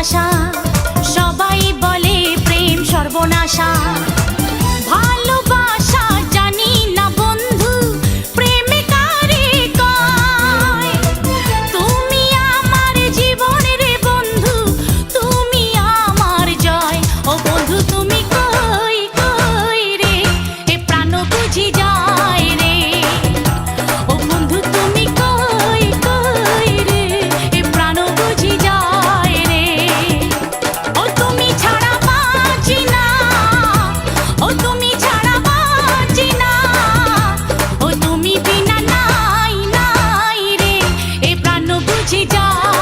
ভালোবাসা, সবাই বলে প্রেম সর্বনাশা। ভালোবাসা জানি না বন্ধু, প্রেমে কারে কয়। তুমি আমার জীবনের বন্ধু, তুমি আমার জয়। ও বন্ধু তুমি কই কই রে, এ প্রাণ বুঝি যায় রে। ও বন্ধু তুমি কই কই রে, এ প্রাণ বুঝি যায় রে। ও তুমি ছাড়া বাঁচি না, ও তুমি ছাড়া বাঁচি না। ও তুমি বিনা নাই নাই রে, এ প্রাণ বুঝি যায়।